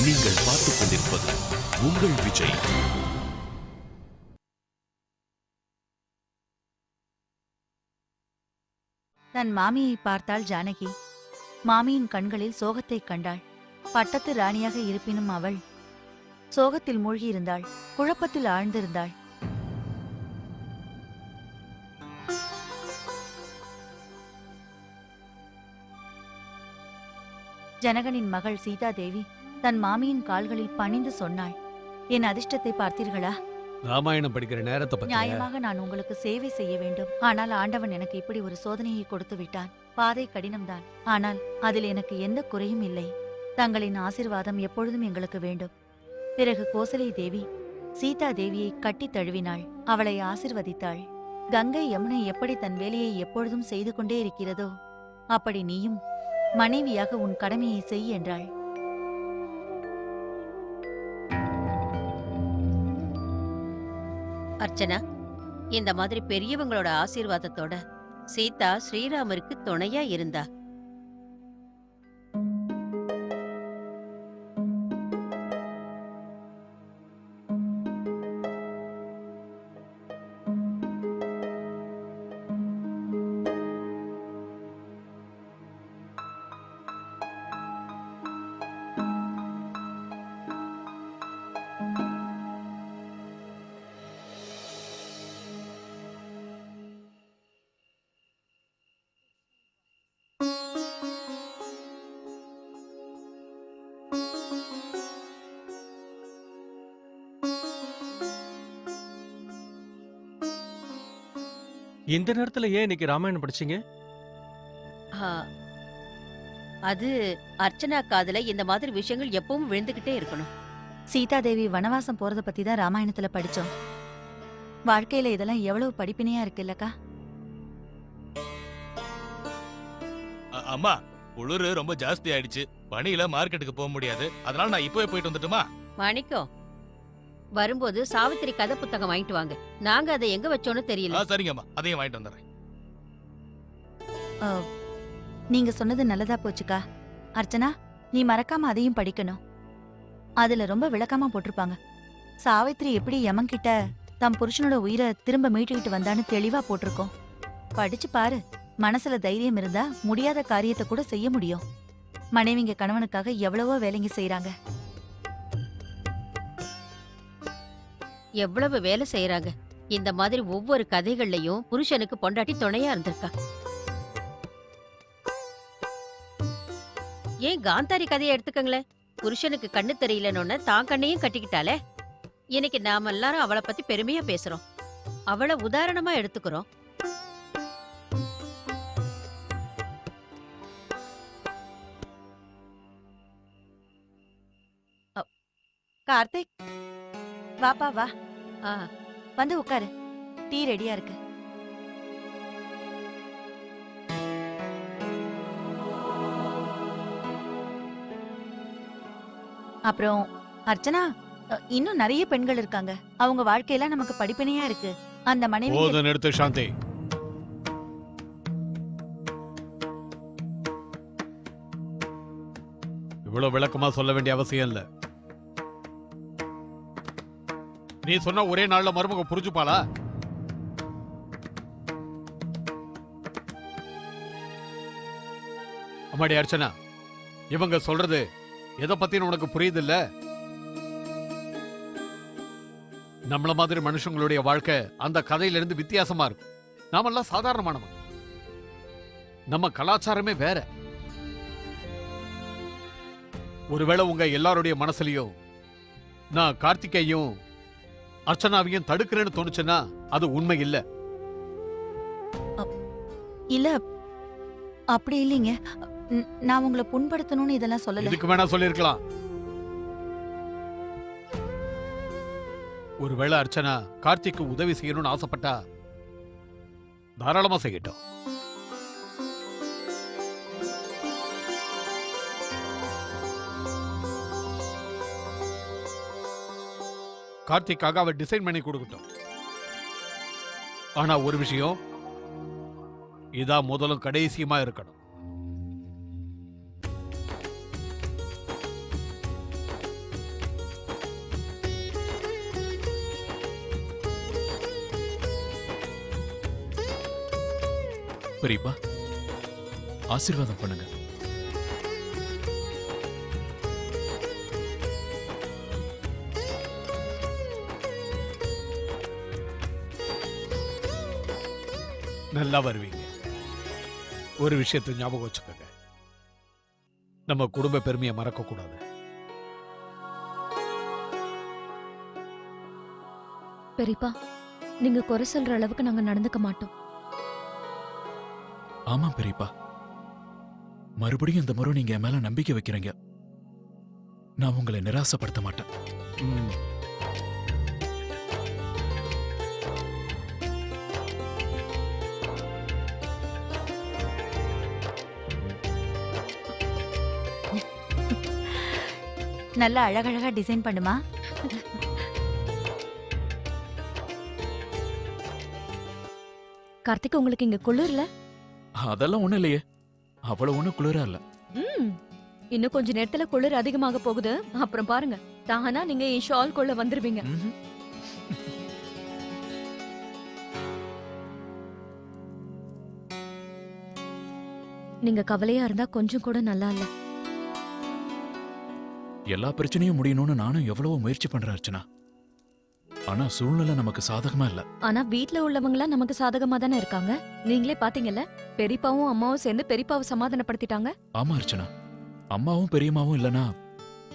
நீங்கள் பார்த்துக் கொண்டிருப்பது உங்கள் விஜய். தன் மாமியை பார்த்தாள் ஜானகி. மாமியின் கண்களில் சோகத்தை கண்டாள். பட்டத்து ராணியாக இருப்பினும் அவள் சோகத்தில் மூழ்கியிருந்தாள், குழப்பத்தில் ஆழ்ந்திருந்தாள். ஜனகனின் மகள் சீதாதேவி தன் மாமியின் கால்களில் பணிந்து சொன்னாள், என் அதிர்ஷ்டத்தை பார்த்தீர்களா? ராமாயணம் படிக்கிற நேரத்தை பத்தி நியாயமாக நான் உங்களுக்கு சேவை செய்ய வேண்டும். ஆனால் ஆண்டவன் எனக்கு இப்படி ஒரு சோதனையை கொடுத்து விட்டான். பாதை கடினம்தான், ஆனால் அதில் எனக்கு எந்த குறையும் இல்லை. தங்களின் ஆசிர்வாதம் எப்பொழுதும் எங்களுக்கு வேண்டும். பிறகு கோசலை தேவி சீதா தேவியை கட்டி தழுவினாள், அவளை ஆசிர்வதித்தாள். கங்கை யமுனை எப்படி தன் வேலையை எப்பொழுதும் செய்து கொண்டே இருக்கிறதோ அப்படி நீயும் மனைவியாக உன் கடமையை செய் என்றாள். அர்ச்சனா, இந்த மாதிரி பெரியவங்களோட ஆசீர்வாதத்தோட சீதா ஸ்ரீராமருக்கு துணையா இருந்தா. இந்த நேரத்துல ஏன் இன்னைக்கு ராமாயணம் படிச்சீங்க? அது அர்ச்சனா காதுல இந்த மாதிரி விஷயங்கள் எப்பவும் விழுந்துகிட்டே இருக்கணும். சீதாதேவி வனவாசம் போறத பத்தி தான் ராமாயணத்துல படிச்சோம். வாழ்க்கையில இதெல்லாம் எவ்வளவு படிப்பினையா இருக்கு இல்லக்கா? அம்மா, குளிரு ரொம்ப ஜாஸ்தி ஆயிடுச்சு. பனியில மார்க்கெட்டுக்கு போக முடியாது. அதனால நான் இப்பவே போயிட்டு வந்துட்டுமா? மாணிக்கம், வரும்போது சாவித்திரி கதை புத்தகம் வாங்கிட்டு வாங்க. நாங்க அதை எங்க வச்சோன்னு தெரியல. சரிங்கம்மா, அதையும் வாங்கிட்டு வந்துடுறேன். நீங்க சொன்னது நல்லதா போச்சுக்கா. அர்ச்சனா, நீ மறக்காம அதையும் படிக்கணும். அதுல ரொம்ப விளக்கமா போட்டிருப்பாங்க. சாவித்திரி எப்படி யமன்கிட்ட தம் புருஷனோட உயிரை திரும்ப மீட்டுக்கிட்டு வந்தான்னு தெளிவா போட்டிருக்கோம். படிச்சு பாரு. மனசுல தைரியம் இருந்தா முடியாத காரியத்தை கூட செய்ய முடியும். மனைவிங்க கணவனுக்காக எவ்வளவோ வேலைங்க செய்யறாங்க. எவ்வளவு வேலை செய்யறாங்க. இந்த மாதிரி ஒவ்வொரு கதைகள்லயும் புருஷனுக்கு பொண்டாட்டி துணையா இருந்திருக்கா. ஏன் காந்தாரி கதையை எடுத்துக்கங்களேன். புருஷனுக்கு கண்ணு தெரியலன்னு தான் கண்ணையும் கட்டிக்கிட்டாலே. இன்னைக்கு நாம எல்லாரும் அவளை பத்தி பெருமையா பேசுறோம், அவளை உதாரணமா எடுத்துக்கிறோம். கார்த்திக், வாப்பா வா. ஆ, வந்து உட்காரு. டீ ரெடியா இருக்கு. அப்புறம் அர்ச்சனா, இன்னும் நிறைய பெண்கள் இருக்காங்க. அவங்க வாழ்க்கையில நமக்கு படிப்பினையா இருக்கு. அந்த மனைவி போதும், நிறுத்து சாந்தி. இவ்வளவு விளக்கமா சொல்ல வேண்டிய அவசியம் இல்ல. நீ சொன்ன ஒரே நாள்ல மருமக புரிஞ்சுப்பாளா? அம்மாடி அர்ச்சனா, இவங்க சொல்றது எதை பத்தின்னு உனக்கு புரியுது இல்ல? நம்மள மாதிரி மனுஷங்களுடைய வாழ்க்கை அந்த கதையில இருந்து வித்தியாசமா இருக்கும். நாமெல்லாம் சாதாரணமானவங்க. நம்ம கலாச்சாரமே வேற. ஒருவேளை உங்க எல்லாருடைய மனசுலயும் நான் கார்த்திகையும் அர்ச்சனாவையும் தடுக்கிறேன்னு தோணுச்சுன்னா அது உண்மை இல்ல. இல்ல, அப்படி இல்லைங்க. நான் உங்களை புண்படுத்தணும்னு இதெல்லாம் சொல்லல. இதுக்கு வேணா சொல்லிருக்கலாம். ஒருவேளை அர்ச்சனா கார்த்திக்கு உதவி செய்யணும்னு ஆசைப்பட்டா தாராளமா செய்யட்டும். கார்த்திக்காக அவ டிசைன் பண்ணி கொடுக்கட்டும். ஆனா ஒரு விஷயம், இதான் முதலும் கடைசியுமா இருக்கணும். பெரியப்பா ஆசீர்வாதம் பண்ணுங்க. நல்லா வருவீங்க. ஒரு விஷயத்தை ஞாபகம் வச்சுக்கோங்க, நம்ம குடும்ப பெருமையை மறக்க கூடாது. பெரியப்பா, நீங்க குறை சொல்ற அளவுக்கு நாங்க நடந்துக்க மாட்டோம். ஆமா பெரியப்பா, மறுபடியும் இந்த முறை நீங்க என் மேல நம்பிக்கை வைக்கிறீங்க. நான் உங்களை நிராசப்படுத்த மாட்டேன். ம். நல்லா அழகழகா டிசைன் பண்ணுமா. கார்த்திக், உங்களுக்கு இங்க குளிர்ல? அதெல்லாம் ஒண்ணும் இல்லையே, அவ்வளவு ஒண்ணும் குளிரா இல்ல. இன்னும் கொஞ்ச நேரத்துல குளிர் அதிகமாக போகுது. அப்புறம் பாருங்க, தானா நீங்க என் ஷால் கொள்ள வந்துருவீங்க. ம்ஹும். நீங்க கவலையா இருந்தா கொஞ்சம் கூட நல்லா இல்ல. எல்லா பிரச்சனையும் முடியணும்னு நானும் எவ்வளவோ முயற்சி பண்றேன் அர்ச்சனா. ஆனா சூழ்நிலை நமக்கு சாதகமா இல்ல. ஆனா வீட்ல உள்ளவங்களா நமக்கு சாதகமா தானே இருக்காங்க. நீங்களே பாத்தீங்கல்ல, பெரியப்பாவும் அம்மாவும் சேர்ந்து பெரியப்பாவை சமாதானப்படுத்திட்டாங்க. ஆமா அர்ச்சனா, அம்மாவும் பெரியம்மாவும் இல்லனா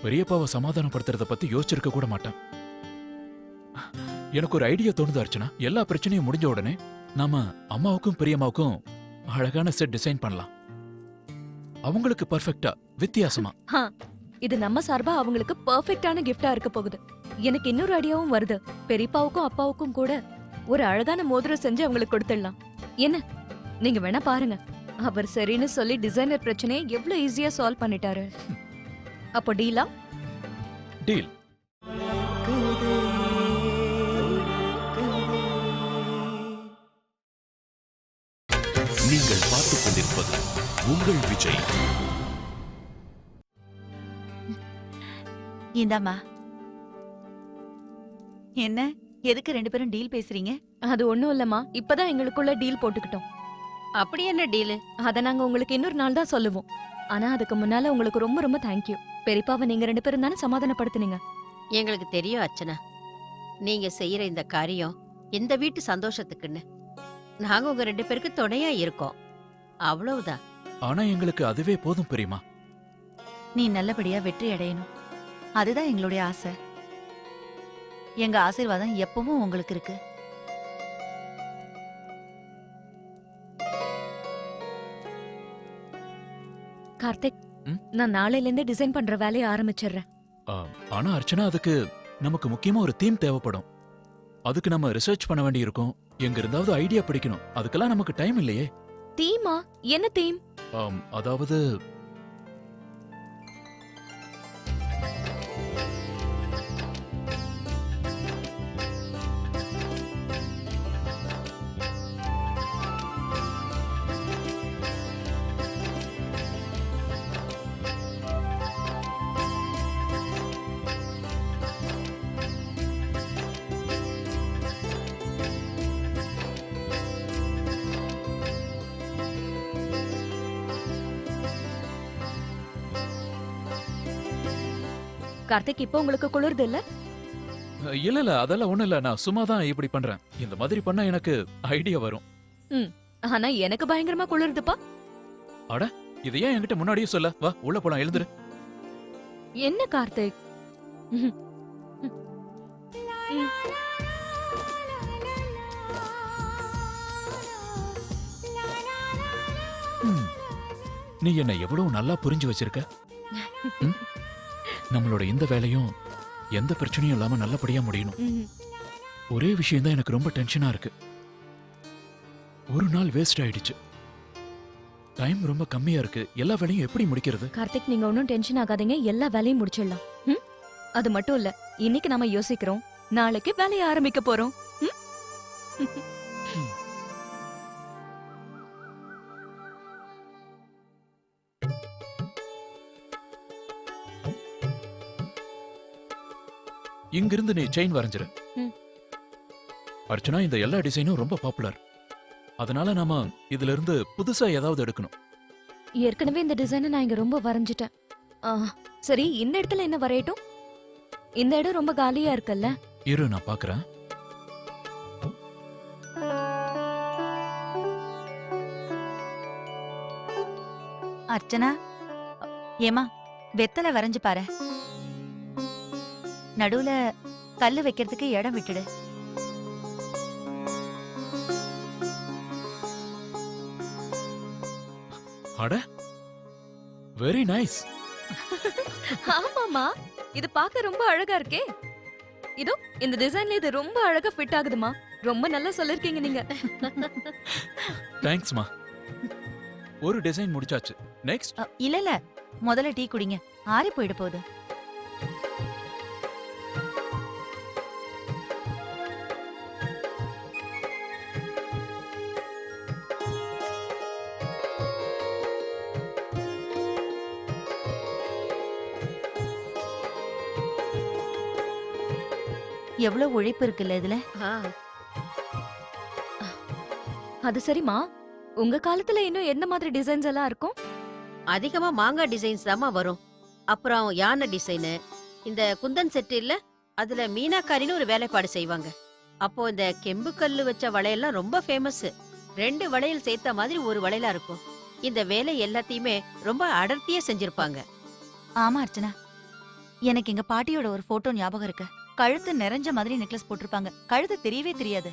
பெரியப்பாவை சமாதானப்படுத்துறத பத்தி யோசிச்சிருக்க கூட மாட்டேன். எனக்கு ஒரு ஐடியா தோணுது அர்ச்சனா. எல்லா பிரச்சனையும் முடிஞ்ச உடனே நாம அம்மாவுக்கும் பெரியம்மாவுக்கும் அழகான செட் டிசைன் பண்ணலாம். அவங்களுக்கு பர்ஃபெக்ட்டா, வித்தியாசமா. இது நம்ம சார்பா அவங்களுக்கு பெர்ஃபெக்ட்டான கிஃப்டா இருக்க போகுது. எனக்கு இன்னொரு ஐடியாவும் வருது. பெரியப்பாவுக்கும் அப்பாவுக்கும் கூட ஒரு அழகான மோதிரம் செஞ்சு அவங்களுக்கு கொடுத்துடலாம். என்ன, நீங்க வேணா பாருங்க. அவர் சரின்னு சொல்லி டிசைனர் பிரச்சனையை எவ்வளவு ஈஸியா சால்வ் பண்ணிட்டாரு. அப்போ டீலா? டீல். நீங்கள் பார்த்துக் கொண்டிருப்பது உங்கள் விஜய். இந்தாம்மா. என்ன, எதுக்கு ரெண்டு பேரும் டீல் பேசுறீங்க? அது ஒண்ணும் இல்லம்மா, இப்பதான் எங்களுக்குள்ள டீல் போட்டுக்கிட்டோம். அப்படி என்ன டீலு? அத நாங்க உங்களுக்கு இன்னொரு நாள் தான் சொல்லுவோம். ஆனா அதுக்கு முன்னால உங்களுக்கு ரொம்ப ரொம்ப தேங்க்யூ. பெரியப்பாவை நீங்க ரெண்டு பேரும் தானே சமாதானப்படுத்துனீங்க. எங்களுக்கு தெரியும் அர்ச்சனா, நீங்க செய்யற இந்த காரியம் இந்த வீட்டு சந்தோஷத்துக்குன்னு. நாங்க உங்க ரெண்டு பேருக்கு துணையா இருக்கோம், அவ்வளவுதான். ஆனா எங்களுக்கு அதுவே போதும் பெரியம்மா. நீ நல்லபடியா வெற்றி அடையணும், அதுதான் எங்களுடைய ஆசை. எங்க ஆசீர்வாதம் எப்பவும் உங்களுக்கு இருக்கு. கார்த்திக், ம்? நான் நாளையில இருந்து டிசைன் பண்ற வேலையை ஆரம்பிச்சிடுறேன். ஆனா அர்ச்சனா, அதுக்கு நமக்கு முக்கியமா ஒரு தீம் தேவைப்படும். அதுக்கு நம்ம ரிசர்ச் பண்ண வேண்டியிருக்கும். எங்க இருந்தாவது ஐடியா பிடிக்கணும். அதுக்கெல்லாம் நமக்கு டைம் இல்லையே. தீமா? என்ன தீம்? அதாவது கார்த்திக், இப்போ உங்களுக்கு குளிர்து இல்ல? இல்ல இல்ல, அதெல்லாம் ஒண்ணு இல்ல. நான் சும்மா தான் இப்படி பண்றேன். இந்த மாதிரி பண்ணா எனக்கு ஐடியா வரும். ஆனா எனக்கு பயங்கரமா குளிருதுப்பா. இது ஏன் என்கிட்ட முன்னாடியே சொல்ல? வா உள்ள போலாம், எழுந்துரு. என்ன கார்த்திக்? ம்ஹும். ம். ம். நீ என்ன எவ்வளவு நல்லா புரிஞ்சு வச்சிருக்க. ம்? நம்மளோட இந்த வேலையும் எந்த பிரச்சனையும் இல்லாம நல்லபடியா முடியணும். ம். ஒரே விஷயம் தான் எனக்கு ரொம்ப டென்ஷனா இருக்கு. ஒரு நாள் வேஸ்ட் ஆயிடுச்சு. டைம் ரொம்ப கம்மியா இருக்கு. எல்லா வேலையும் எப்படி முடிக்கிறது? கார்த்திக், நீங்க ஒன்னும் டென்ஷன் ஆகாதீங்க. எல்லா வேலையும் முடிச்சிடலாம். ம்? அது மட்டும் இல்ல, இன்னைக்கு நாம யோசிக்கிறோம், நாளைக்கு வேலையை ஆரம்பிக்க போறோம். ம்? இங்கிருந்து நீ செயின் வரைஞ்சிரு. ம். அர்ச்சனா, இந்த எல்லா டிசைனும் ரொம்ப பாப்புலர். அதனால நாம இதுல இருந்து புதுசா ஏதாவது எடுக்கணும். ஏற்கனவே இந்த டிசைனை நான் இங்க ரொம்ப வரைஞ்சிட்டேன். ஆ, சரி இந்த இடத்துல என்ன வரையட்டும்? இந்த இடம் ரொம்ப காலியா இருக்குல்ல? இரு நான் பாக்குறேன். அர்ச்சனா, ஏமா வெத்தலை வரைஞ்சு பாரு. நடுவுல கல்லு வைக்கிறதுக்கு இடம் விட்டுடு. அட வெரி நைஸ். ஆமாமா, இது பார்க்க ரொம்ப அழகா இருக்கே. இதோ இந்த டிசைன்ல இது ரொம்ப அழகா ஃபிட் ஆகுதுமா. ரொம்ப நல்லா சொல்லிருக்கீங்க நீங்க. தேங்க்ஸ்மா. ஒரு டிசைன் முடிச்சாச்சு. நெக்ஸ்ட். இல்ல முதல்ல டீ குடிங்க, ஆறி போயிட போகுது. எவ்வளவு உழைப்பு இருக்குல்ல இதுல. ஆ, அது சரிம்மா, உங்க காலத்துல இன்னும் எந்த மாதிரி டிசைன்ஸ் எல்லாம் இருக்கும்? அதிகமா மாங்காய் டிசைன்ஸ் தாம்மா வரும். அப்புறம் யானை டிசைனு, இந்த குந்தன் செட்டு இல்ல, அதுல மீனாக்காரின்னு ஒரு வேலைப்பாடு செய்வாங்க. அப்போ இந்த கெம்பு கல்லு வச்ச வளையல்லாம் ரொம்ப ஃபேமஸ். 2 வளையல் சேர்த்த மாதிரி ஒரு வளையலா இருக்கும். இந்த வேலை எல்லாத்தையுமே ரொம்ப அடர்த்தியா செஞ்சிருப்பாங்க. ஆமா அர்ச்சனா, எனக்கு எங்க பாட்டியோட ஒரு போட்டோ ஞாபகம் இருக்கு. கழுத்து நிறைஞ்ச மாதிரி நெக்லஸ் போட்டிருப்பாங்க, கழுத்து தெரியவே தெரியாது.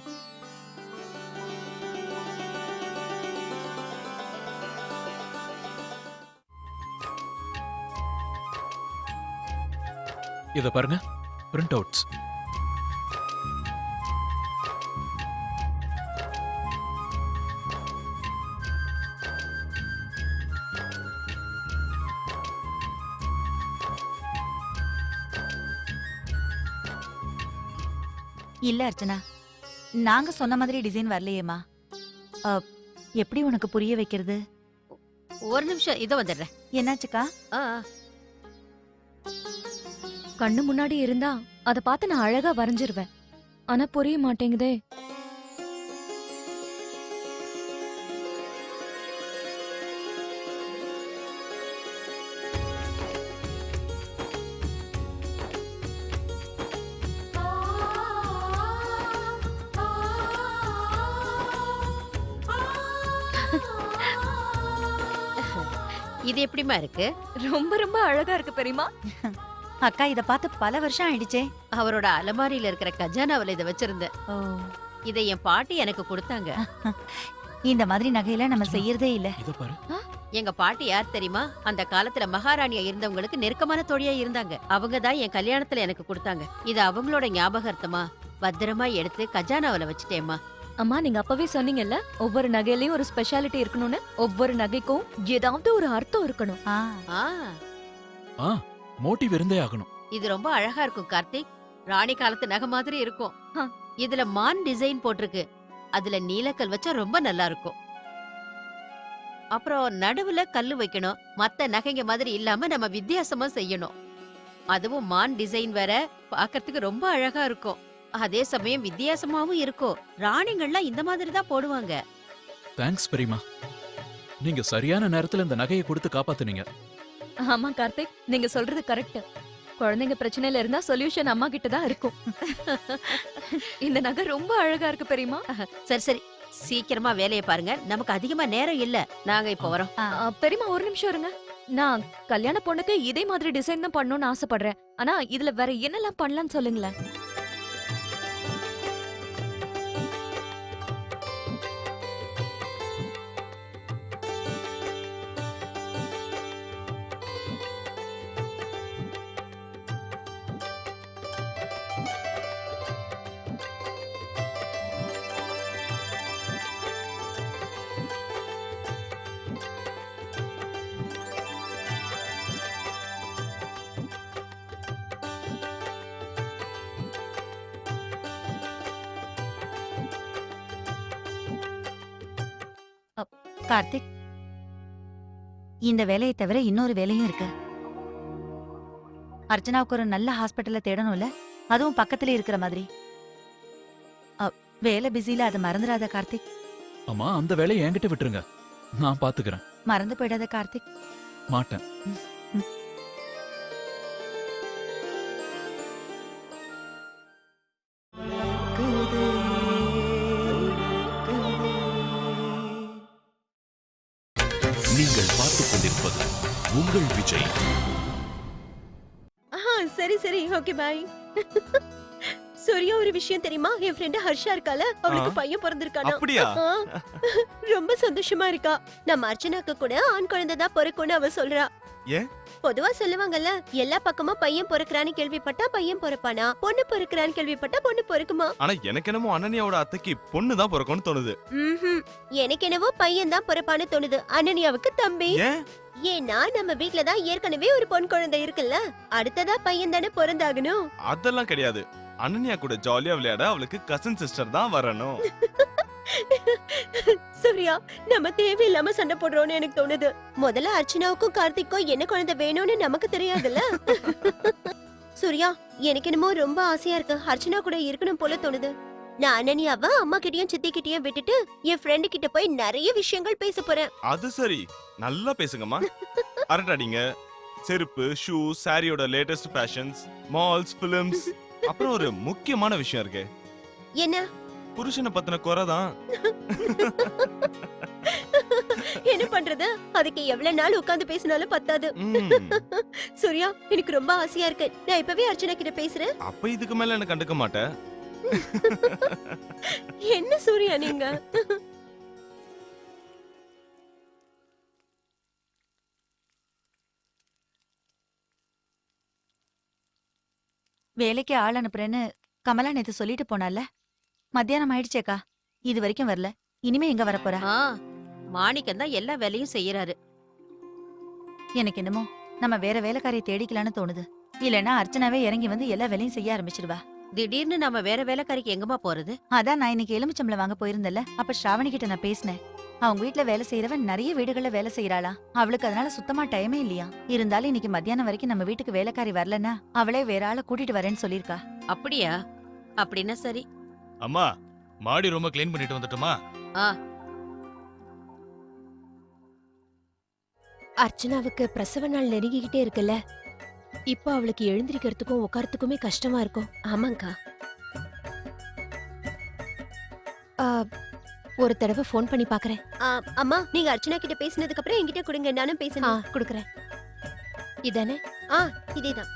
இத பாருங்க, பிரிண்ட் அவுட்ஸ். இல்ல அர்ச்சனா, நாங்க சொன்ன மாதிரி டிசைன் வரலையேமா. அ, எப்படி உனக்கு புரிய வைக்கிறது? ஒரு நிமிஷம், இத வந்துடுறேன். என்னாச்சுக்கா? ஆ, கண்ணு முன்னாடி இருந்தா அத பார்த்து நான் அழகா வரைஞ்சிருவேன். ஆனா புரிய மாட்டேங்குதே. இது எப்படிமா இருக்கு? ரொம்ப ரொம்ப அழகா இருக்கு பெரியமா. அக்கா இத பார்த்து பல வருஷம் ஆயிடுச்சே. அவரோட அலமாரியில இருக்கிற கஜானாவுல இத வச்சிருந்தேன். ஓ, இதை என் பாட்டி எனக்கு கொடுத்தாங்க. இந்த மாதிரி நகையில நம்ம செய்யறதே இல்ல. இத பாரு. எங்க பாட்டி யார் தெரியுமா? அந்த காலத்துல மகாராணியா இருந்தவங்களுக்கு நெருக்கமான தோழியா இருந்தாங்க. அவங்க தான் என் கல்யாணத்துல எனக்கு கொடுத்தாங்க. இது அவங்களோட ஞாபகார்த்தமா பத்திரமா எடுத்து கஜானாவுல வச்சுட்டேம்மா. அம்மா, நீங்க அப்பவே சொன்னீங்கல்ல, ஒவ்வொரு நகையிலயும் ஒரு ஸ்பெஷாலிட்டி இருக்கணும்னு. ஒவ்வொரு நகைக்கும் ஏதாவது ஒரு அர்த்தம் இருக்கணும். ஆ, ஆ, மோட்டிவ் இருந்தே ஆகணும். இது ரொம்ப அழகா இருக்கும் கார்த்திக். ராணி காலத்து நகை மாதிரி இருக்கும். ஆ. இதுல மான் டிசைன் போட்டிருக்கு. அதுல நீலக்கல் வச்சா ரொம்ப நல்லா இருக்கும். அப்புறம் நடுவுல கல்லு வைக்கணும். மத்த நகைங்க மாதிரி இல்லாம நம்ம வித்தியாசமா செய்யணும். அதுவும் மான் டிசைன் வேற, பார்க்கிறதுக்கு ரொம்ப அழகா இருக்கும். அதே சமயம் வித்தியாசமாவும் இருக்கும். ராணிங்கள்லாம் இந்த மாதிரி தான் போடுவாங்க. தேங்க்ஸ் பெரியமா. நீங்க சரியான நேரத்துல இந்த நகையை கொடுத்து காப்பாத்துனீங்க. ஆமா கார்த்திக், நீங்க சொல்றது கரெக்ட். குழந்தைங்க பிரச்சனையில இருந்தா சொல்யூஷன் அம்மா கிட்ட தான் இருக்கும். இந்த நகை ரொம்ப அழகா இருக்கு பெரியமா. சரி சரி, சீக்கிரமா வேலையை பாருங்க. நமக்கு அதிகமா நேரம் இல்ல. நாங்க இப்ப வரோம். பெரியமா ஒரு நிமிஷம் இருங்க. நான் கல்யாண பொண்ணுக்கு இதே மாதிரி டிசைன் தான் பண்ணணும்னு ஆசைப்படுறேன். ஆனா இதுல வேற என்னெல்லாம் பண்ணலாம்னு சொல்லுங்களேன். கார்த்திக், இந்த வேலையை தவிர இன்னொரு வேலையும் இருக்கு. அர்ச்சனாவுக்கு ஒரு நல்ல ஹாஸ்பிட்டல்ல தேடணும்ல, அதுவும் பக்கத்துல இருக்கிற மாதிரி. வேலை பிஸில அதை மறந்துடாத கார்த்திக். அம்மா அந்த வேலையை என்கிட்ட விட்டுருங்க, நான் பாத்துக்கிறேன். மறந்து போயிடாத கார்த்திக். மாட்டேன். நீங்கள் பார்த்துக் கொண்டிருப்பது உங்கள் விஜய். சரி சரி ஓகே பாய். சூர்யா, ஒரு விஷயம் தெரியுமா? என் ஃப்ரெண்ட் ஹர்ஷா இருக்கால, அவளுக்கு பையன் பிறந்திருக்கானா. அப்படியா? ரொம்ப சந்தோஷமா இருக்கா. நம்ம அர்ச்சனாக்கு கூட ஆண் குழந்தை தான் பிறக்கும்னு அவ சொல்றா. ஏன்? பொதுவா சொல்லுவாங்கல்ல, எல்லா பக்கமும் பையன் பிறக்கிறான்னு கேள்விப்பட்டா பையன் பிறப்பானா, பொண்ணு பிறக்கிறான்னு கேள்விப்பட்டா பொண்ணு பிறக்குமா. ஆனா எனக்கு என்னமோ அனன்யாவோட அத்தைக்கு பொண்ணு தான் பிறக்கும்னு தோணுது. எனக்கு என்னவோ பையன் தான் பிறப்பான்னு தோணுது. அனன்யாவுக்கு தம்பி. ஏன்? ஏன்னா நம்ம வீட்ல தான் ஏற்கனவே ஒரு பொன் குழந்தை இருக்குல்ல, அடுத்ததா பையன் தானே பிறந்தாகணும். அதெல்லாம் கிடையாது. அனன்யா கூட ஜாலியா விளையாட அவளுக்கு கசின் சிஸ்டர் தான் வரணும். சூர்யா, நம்ம தேவையில்லாம சண்டை போடுறோம்னு எனக்கு தோணுது. முதல்ல அர்ச்சனாவுக்கும் கார்த்திக்கும் என்ன குழந்தை வேணும்னு நமக்கு தெரியாதுல்ல. சூர்யா, எனக்கு என்னமோ ரொம்ப ஆசையா இருக்கு, அர்ச்சனா கூட இருக்கணும் போல தோணுது. நான் அனன்யாவை அம்மா கிட்டயும் சித்தி கிட்டயும் விட்டுட்டு என் ஃப்ரெண்டு கிட்ட போய் நிறைய விஷயங்கள் பேச போறேன். அது சரி, நல்லா பேசுங்கம்மா. அரட்டாடிங்க. செருப்பு, ஷூ, சாரியோட லேட்டஸ்ட் ஃபேஷன்ஸ், மால்ஸ், பிலிம்ஸ், அப்புறம் ஒரு முக்கியமான விஷயம் இருக்கு. என்ன? புருஷனை பத்தின குறைதான். என்ன பண்றது, அதுக்கு எவ்வளவு நாள் உட்கார்ந்து பேசினாலும் பத்தாது. சூர்யா, எனக்கு ரொம்ப ஆசையா இருக்கு. நான் இப்பவே அர்ச்சனா கிட்ட பேசுறேன். அப்ப இதுக்கு மேல என்ன கண்டுக்க மாட்டேன். என்ன சூர்யா நீங்க? வேலைக்கு ஆள் அனுப்புறேன்னு கமலா நேத்து சொல்லிட்டு போனால. மத்தியானம் ஆயிடுச்சேக்கா, இது வரைக்கும் வரல. இனிமே எங்க வரப்போறா? மாணிக்கம் தான் எல்லா வேலையும் செய்யறாரு. எனக்கு என்னமோ நம்ம வேற வேலைக்காரியை தேடிக்கலான்னு தோணுது. இல்லன்னா அர்ச்சனாவே இறங்கி வந்து எல்லா வேலையும் செய்ய ஆரம்பிச்சிடுவா. திடீர்னு நம்ம வேற வேலைக்காரிக்கு எங்கம்மா போறது? அதான் நான் இன்னைக்கு எலுமிச்சம்பளம் வாங்க போயிருந்தல, அப்ப ஸ்ராவணி கிட்ட நான் பேசினேன். அவங்க வீட்ல வேலை செய்யறவன் நிறைய வீடுகள்ல வேலை செய்யறாளா, அவளுக்கு அதனால சுத்தமா டைமே இல்லையா. இருந்தாலும் இன்னைக்கு மத்தியானம் வரைக்கும் நம்ம வீட்டுக்கு வேலைக்காரி வரலன்னா அவளே வேற ஆளை கூட்டிட்டு வரேன்னு சொல்லிருக்கா. அப்படியா? அப்படின்னா சரி. அம்மா, மாடி ரொம்ப க்ளீன் பண்ணிட்டு வந்துட்டுமா? அர்ச்சனாவுக்கு பிரசவ நாள் நெருங்கிக்கிட்டே இருக்குல்ல, இப்போ அவளுக்கு எழுந்திருக்கிறதுக்கும் உட்காரத்துக்குமே கஷ்டமா இருக்கும். ஆமாங்கா. ஒரு தடவை ஃபோன் பண்ணி பாக்குறேன். அம்மா, நீங்க அர்ச்சனா கிட்ட பேசினதுக்கு அப்புறம் என்கிட்ட கொடுங்க, நானும் பேசணும். கொடுக்குறேன். இதானே? இதேதான்.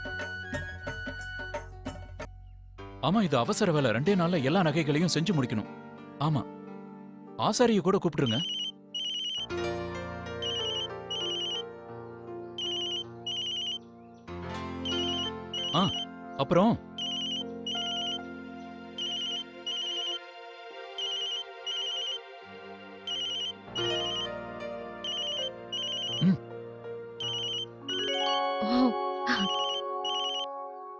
ஆமா, இது அவசர வேலை. 2 நாள்ல எல்லா நகைகளையும் செஞ்சு முடிக்கணும். ஆமா, ஆசாரிய கூட கூப்பிட்டுருங்க. அப்புறம்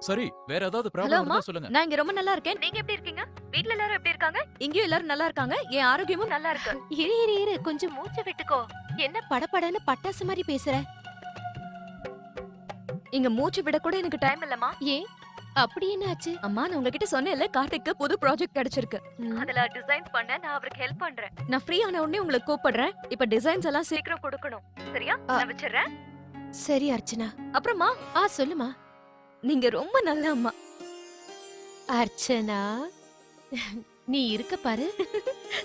சரி, வேற ஏதாவது ப்ராப்ளம் இருந்தா சொல்லுங்க. நான் இங்க ரொம்ப நல்லா இருக்கேன். நீங்க எப்படி இருக்கீங்க? வீட்ல எல்லாரும் எப்படி இருக்காங்க? இங்கேயும் எல்லாரும் நல்லா இருக்காங்க. என் ஆரோக்கியமும் நல்லா இருக்கு. இரு கொஞ்சம் மூச்சை விட்டுக்கோ. என்ன படபடன்னு பட்டாசு மாதிரி பேசுற? இங்க மூச்சு விட கூட எனக்கு டைம் இல்லம்மா. ஏன், அப்படி என்ன ஆச்சு? அம்மா, நான் உங்ககிட்ட சொன்னேன்ல, கார்த்திக்கு புது ப்ராஜெக்ட் கிடைச்சிருக்கு. அதுல டிசைன் பண்ண நான் அவருக்கு ஹெல்ப் பண்றேன். நான் ஃப்ரீ ஆன உடனே உங்களுக்கு கூப்பிடுறேன். இப்ப டிசைன்ஸ் எல்லாம் சீக்கிரம் கொடுக்கணும். சரியா? நான் வச்சிடுறேன். சரி அர்ச்சனா. அப்புறமா சொல்லுமா. நீங்க ரொம்ப நல்ல அம்மா. அர்ச்சனா, நீ இருக்க பாரு.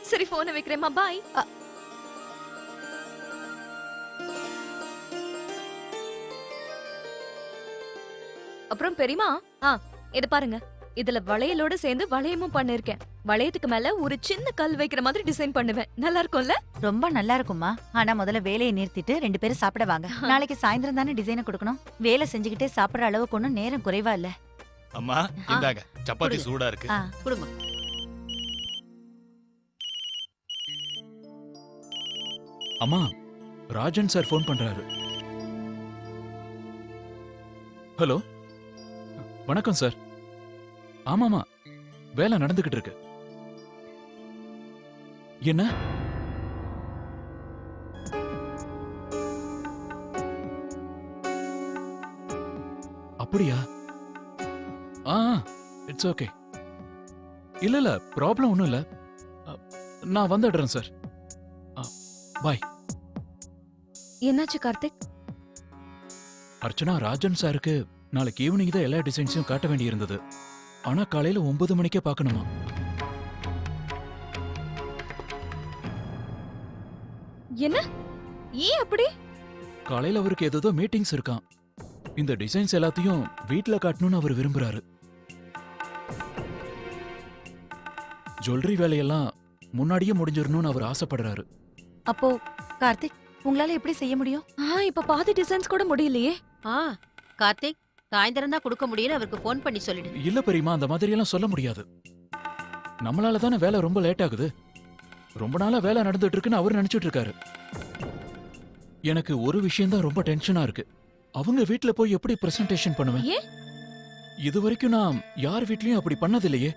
சரி, போனை வைக்கிறேம்மா. பாய். அப்புறம் பெரியமா, இத பாருங்க. இதுல வளையலோட சேர்ந்து வளையமும் பண்ணிருக்கேன். வளையத்துக்கு மேல ஒரு சின்ன கல் வைக்கிற மாதிரி டிசைன் பண்ணுவேன். நல்லா இருக்கும்ல? ரொம்ப நல்லா இருக்குமா. ஆனா முதல்ல வேலையை நிறுத்திட்டு 2 பேரும் சாப்பிட வாங்க. நாளைக்கு சாயந்தரம் தானே டிசைனை கொடுக்கணும். வேலை செஞ்சுக்கிட்டே சாப்பிடுற அளவுக்கு ஒன்னும் நேரம் குறைவா இல்ல. அம்மா, இந்தாங்க சப்பாத்தி சூடா இருக்கு. குடுமா. அம்மா, ராஜன் சார் ஃபோன் பண்றாரு. ஹலோ, வணக்கம் சார். ஆமாமா, வேலை நடந்துகிட்டு இருக்கு. என்ன? அப்படியா? It's okay. இல்ல ப்ராப்ளம் ஒண்ணும் இல்ல. நான் வந்துடுறேன் சார். பாய். என்னாச்சு கார்த்திக்? அர்ச்சனா, ராஜன் சாருக்கு நாளைக்கு ஈவினிங் தான் எல்லா டிசைன்ஸையும் காட்ட வேண்டியிருந்தது. ஆனா காலையில 9 மணிக்கே பார்க்கணுமா? என்ன? ஏன் அப்படி? காலையில அவருக்கு ஏதோ மீட்டிங்ஸ் இருக்கான். இந்த டிசைன்ஸ் எல்லாத்தையும் வீட்ல காட்டணும்னு அவர் விரும்புறாரு. ஜுவல்லரி வேலையெல்லாம் முன்னாடியே முடிஞ்சிடணும்னு அவர் ஆசைப்படுறாரு. அப்போ கார்த்திக் உங்களால எப்படி செய்ய முடியும்? இப்ப பாதி டிசைன்ஸ் கூட முடியலையே. ஆ கார்த்திக், சாயந்தரம் தான் கொடுக்க முடியும்னு அவருக்கு ஃபோன் பண்ணி சொல்லிடு. இல்ல பெரியமா, அந்த மாதிரி எல்லாம் சொல்ல முடியாது. நம்மளால தானே வேலை ரொம்ப லேட் ஆகுது. ரொம்ப நாளா வேலை நடந்துட்டு இருக்குன்னு அவர் நினைச்சிட்டு இருக்காரு. எனக்கு ஒரு விஷயம் தான் ரொம்ப டென்ஷனா இருக்கு. அவங்க வீட்ல போய் எப்படி பிரசன்டேஷன் பண்ணுவேன்? ஏன்? இது வரைக்கும் நான் யார் வீட்லயும் அப்படி பண்ணதில்லையே.